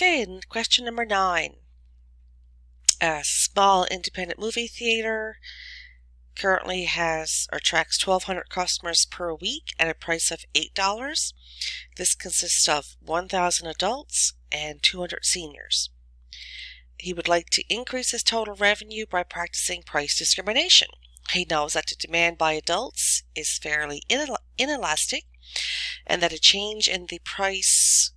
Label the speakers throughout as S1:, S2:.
S1: Okay, and question number 9. A small independent movie theater currently has or tracks 1,200 customers per week at a price of $8. This consists of 1,000 adults and 200 seniors. He would like to increase his total revenue by practicing price discrimination. He knows that the demand by adults is fairly inelastic and that a change in the price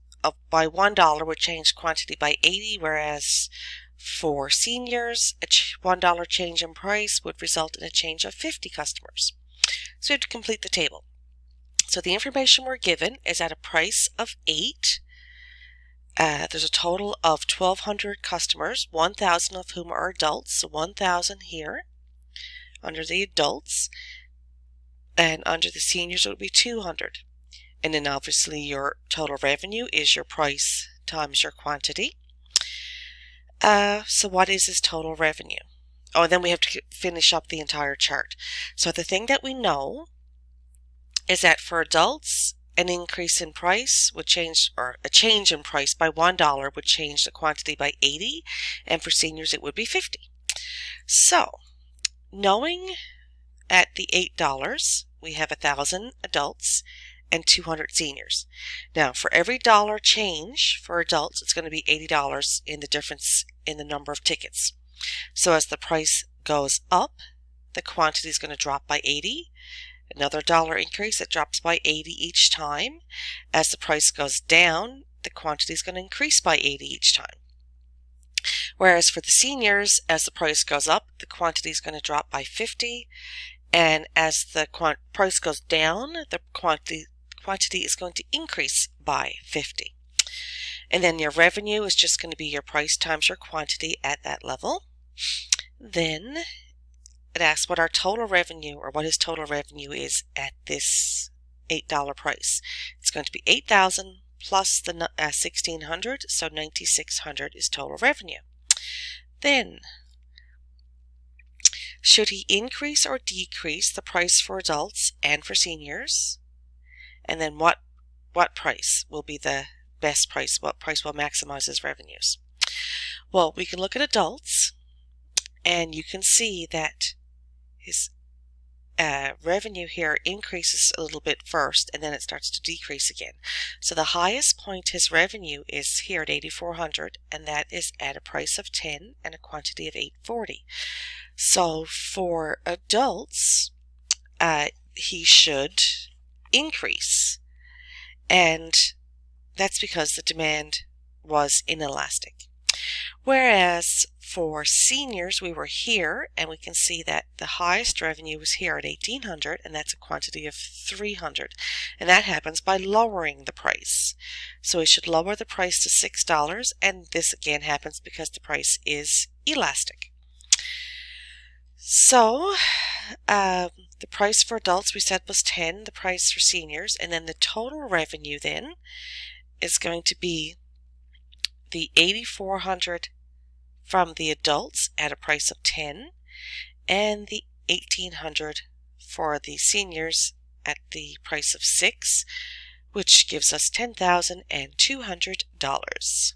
S1: by $1 would change quantity by 80, whereas for seniors, a $1 change in price would result in a change of 50 customers. So we have to complete the table. So the information we're given is at a price of 8. There's a total of 1,200 customers, 1,000 of whom are adults, so 1,000 here under the adults, and under the seniors it would be 200. And then obviously your total revenue is your price times your quantity. So what is his total revenue? Oh, and then we have to finish up the entire chart. So the thing that we know is that for adults, an increase in price would change, or a change in price by $1 would change the quantity by 80, and for seniors it would be 50. So, knowing at the $8, we have 1,000 adults and 200 seniors. Now, for every dollar change for adults, it's going to be $80 in the difference in the number of tickets. So as the price goes up, the quantity is going to drop by 80. Another dollar increase, it drops by 80 each time. As the price goes down, the quantity is going to increase by 80 each time. Whereas for the seniors, as the price goes up, the quantity is going to drop by 50. And as the price goes down, the quantity is going to increase by 50. And then your revenue is just going to be your price times your quantity at that level. Then it asks what our total revenue, or what his total revenue is at this $8 price. It's going to be 8,000 plus the 1,600, so 9,600 is total revenue. Then, should he increase or decrease the price for adults and for seniors? And then what price will be the best price? What price will maximize his revenues? Well, we can look at adults, and you can see that his revenue here increases a little bit first, and then it starts to decrease again. So the highest point his revenue is here at 8,400, and that is at a price of 10 and a quantity of 840. So for adults, he should increase, and that's because the demand was inelastic. Whereas for seniors, we were here, and we can see that the highest revenue was here at 1,800, and that's a quantity of 300. And that happens by lowering the price. So we should lower the price to $6, and this again happens because the price is elastic. So the price for adults we said was 10, the price for seniors, and then the total revenue then is going to be the 8,400 from the adults at a price of 10, and the 1,800 for the seniors at the price of 6, which gives us $10,200.